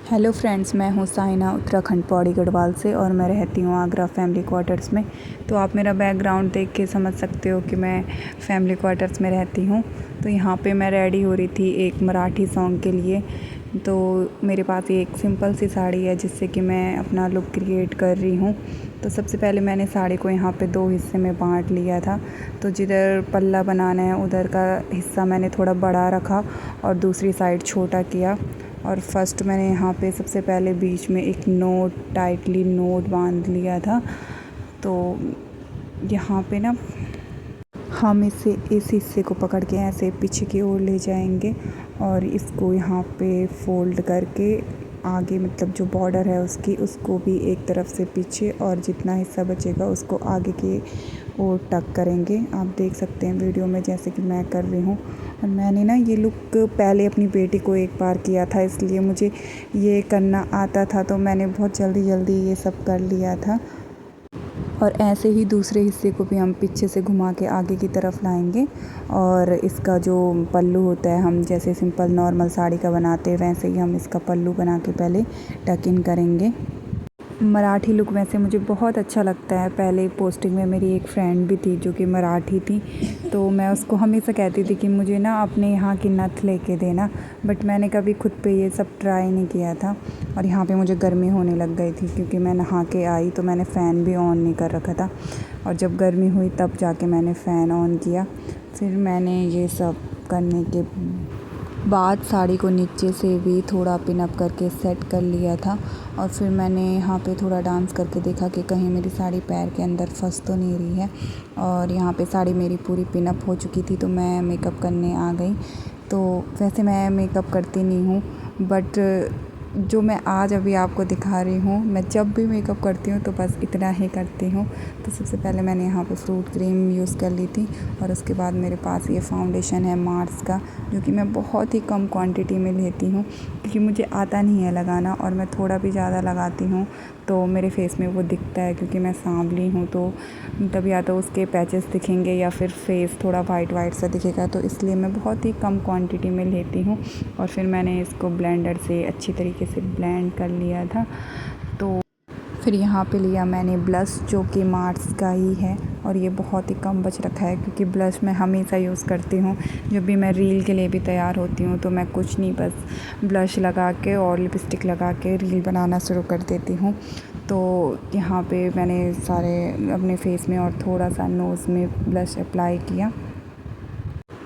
Hello friends, मैं हूँ साइना उत्तराखंड पौड़ी गढ़वाल से और मैं रहती हूँ आगरा फैमिली क्वार्टर्स में। तो आप मेरा बैकग्राउंड देख के समझ सकते हो कि मैं फैमिली क्वार्टर्स में रहती हूँ। तो यहाँ पे मैं रेडी हो रही थी एक मराठी सॉन्ग के लिए। तो मेरे पास ये एक सिंपल सी साड़ी है जिससे कि मैं अपना लुक क्रिएट कर रही हूँ। तो सबसे पहले मैंने साड़ी को यहाँ पे 2 हिस्से में बांट लिया था। तो जिधर पल्ला बनाना है उधर का हिस्सा मैंने थोड़ा बड़ा रखा और दूसरी साइड छोटा किया। और फर्स्ट मैंने यहाँ पे सबसे पहले बीच में एक नोट टाइटली नोट बांध लिया था। तो यहाँ पे ना हम इस हिस्से को पकड़ के ऐसे पीछे की ओर ले जाएंगे और इसको यहाँ पे फोल्ड करके आगे, मतलब जो बॉर्डर है उसको भी एक तरफ से पीछे और जितना हिस्सा बचेगा उसको आगे की ओर टक करेंगे। आप देख सकते हैं वीडियो में जैसे कि मैं कर रही हूँ। और मैंने ना ये लुक पहले अपनी बेटी को एक बार किया था, इसलिए मुझे ये करना आता था। तो मैंने बहुत जल्दी ये सब कर लिया था। और ऐसे ही दूसरे हिस्से को भी हम पीछे से घुमा के आगे की तरफ लाएंगे। और इसका जो पल्लू होता है, हम जैसे सिंपल नॉर्मल साड़ी का बनाते हैं वैसे ही हम इसका पल्लू बना के पहले टक इन करेंगे। मराठी लुक वैसे मुझे बहुत अच्छा लगता है। पहले पोस्टिंग में मेरी एक फ्रेंड भी थी जो कि मराठी थी, तो मैं उसको हमेशा कहती थी कि मुझे ना अपने यहाँ की नथ लेके देना, बट मैंने कभी खुद पे ये सब ट्राई नहीं किया था। और यहाँ पे मुझे गर्मी होने लग गई थी क्योंकि मैं नहा के आई तो मैंने फ़ैन भी ऑन नहीं कर रखा था। और जब गर्मी हुई तब जाके मैंने फ़ैन ऑन किया। फिर मैंने ये सब करने के बाद साड़ी को नीचे से भी थोड़ा पिन अप करके सेट कर लिया था। और फिर मैंने यहाँ पे थोड़ा डांस करके देखा कि कहीं मेरी साड़ी पैर के अंदर फंस तो नहीं रही है। और यहाँ पे साड़ी मेरी पूरी पिन अप हो चुकी थी तो मैं मेकअप करने आ गई। तो वैसे मैं मेकअप करती नहीं हूँ, बट जो मैं आज अभी आपको दिखा रही हूँ, मैं जब भी मेकअप करती हूँ तो बस इतना ही करती हूँ। तो सबसे पहले मैंने यहाँ पे फ्रूट क्रीम यूज़ कर ली थी और उसके बाद मेरे पास ये फाउंडेशन है मार्स का, जो कि मैं बहुत ही कम क्वांटिटी में लेती हूँ क्योंकि मुझे आता नहीं है लगाना। और मैं थोड़ा भी ज़्यादा लगाती हूँ तो मेरे फेस में वो दिखता है, क्योंकि मैं सांवली हूँ तो तब या तो उसके पैचेस दिखेंगे या फिर फेस थोड़ा वाइट सा दिखेगा। तो इसलिए मैं बहुत ही कम क्वांटिटी में लेती हूँ। और फिर मैंने इसको ब्लेंडर से अच्छी तरीके से ब्लेंड कर लिया था। तो फिर यहाँ पे लिया मैंने ब्लश, जो कि मार्स का ही है और ये बहुत ही कम बच रखा है क्योंकि ब्लश मैं हमेशा यूज़ करती हूँ। जब भी मैं रील के लिए भी तैयार होती हूँ तो मैं कुछ नहीं, बस ब्लश लगा के और लिपस्टिक लगा के रील बनाना शुरू कर देती हूँ। तो यहाँ पे मैंने सारे अपने फेस में और थोड़ा सा नोज़ में ब्लश अप्लाई किया।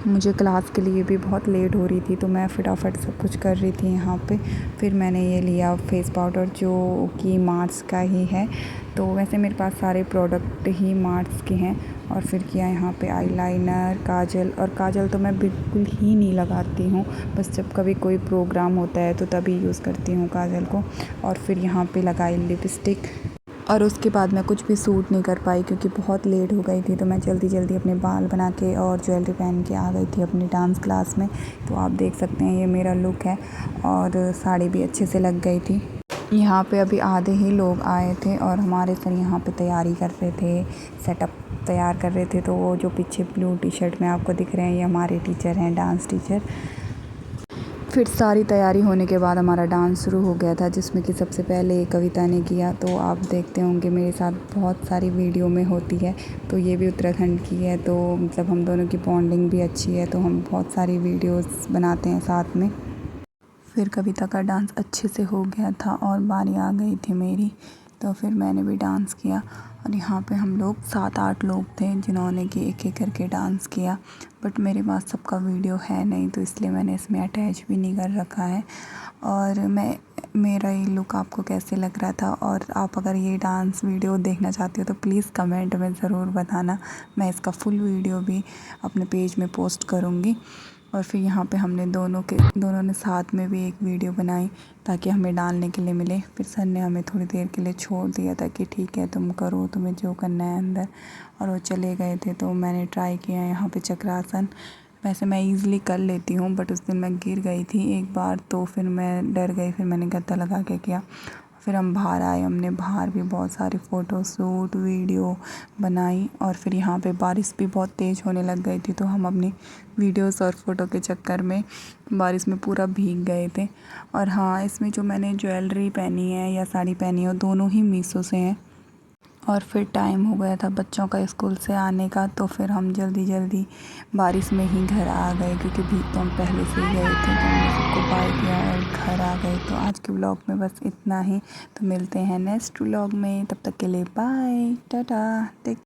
मुझे क्लास के लिए भी बहुत लेट हो रही थी तो मैं फटाफट सब कुछ कर रही थी यहाँ पे। फिर मैंने ये लिया फेस पाउडर जो कि मार्स का ही है। तो वैसे मेरे पास सारे प्रोडक्ट ही मार्स के हैं। और फिर किया यहाँ पे आईलाइनर, काजल। और काजल तो मैं बिल्कुल ही नहीं लगाती हूँ, बस जब कभी कोई प्रोग्राम होता है तो तभी यूज़ करती हूँ काजल को। और फिर यहाँ पे लगाई लिपस्टिक। और उसके बाद मैं कुछ भी सूट नहीं कर पाई क्योंकि बहुत लेट हो गई थी। तो मैं जल्दी अपने बाल बना के और ज्वेलरी पहन के आ गई थी अपनी डांस क्लास में। तो आप देख सकते हैं ये मेरा लुक है और साड़ी भी अच्छे से लग गई थी। यहाँ पे अभी आधे ही लोग आए थे और हमारे सर यहाँ पे तैयारी कर रहे थे, सेटअप तैयार कर रहे थे। तो वो जो पीछे ब्लू टी-शर्ट में आपको दिख रहे हैं ये हमारे टीचर हैं, डांस टीचर। फिर सारी तैयारी होने के बाद हमारा डांस शुरू हो गया था, जिसमें कि सबसे पहले कविता ने किया। तो आप देखते होंगे मेरे साथ बहुत सारी वीडियो में होती है, तो ये भी उत्तराखंड की है। तो मतलब हम दोनों की बॉन्डिंग भी अच्छी है तो हम बहुत सारी वीडियोस बनाते हैं साथ में। फिर कविता का डांस अच्छे से हो गया था और बारी आ गई थी मेरी, तो फिर मैंने भी डांस किया। और यहाँ पे हम लोग 7-8 लोग थे जिन्होंने कि एक करके डांस किया, बट मेरे पास सबका वीडियो है नहीं तो इसलिए मैंने इसमें अटैच भी नहीं कर रखा है। और मेरा ये लुक आपको कैसे लग रहा था, और आप अगर ये डांस वीडियो देखना चाहते हो तो प्लीज़ कमेंट में ज़रूर बताना। मैं इसका फुल वीडियो भी अपने पेज में पोस्ट करूँगी। और फिर यहाँ पे हमने दोनों ने साथ में भी एक वीडियो बनाई ताकि हमें डालने के लिए मिले। फिर सर ने हमें थोड़ी देर के लिए छोड़ दिया था कि ठीक है तुम करो, तुम्हें जो करना है अंदर। और वो चले गए थे तो मैंने ट्राई किया यहाँ पे चक्रासन। वैसे मैं ईज़िली कर लेती हूँ, बट उस दिन मैं गिर गई थी एक बार तो फिर मैं डर गई, फिर मैंने गद्दा लगा के किया। फिर हम बाहर आए, हमने बाहर भी बहुत सारे फ़ोटो शूट वीडियो बनाई। और फिर यहाँ पे बारिश भी बहुत तेज़ होने लग गई थी, तो हम अपनी वीडियोस और फ़ोटो के चक्कर में बारिश में पूरा भीग गए थे। और हाँ, इसमें जो मैंने ज्वेलरी पहनी है या साड़ी पहनी है, दोनों ही मीशो से हैं। और फिर टाइम हो गया था बच्चों का स्कूल से आने का, तो फिर हम जल्दी जल्दी बारिश में ही घर आ गए, क्योंकि भीग तो हम पहले से ही गए थे। तो हमने सबको बाय किया और घर आ गए। तो आज के व्लॉग में बस इतना ही। तो मिलते हैं नेक्स्ट व्लॉग में, तब तक के लिए बाय टाटा। टेक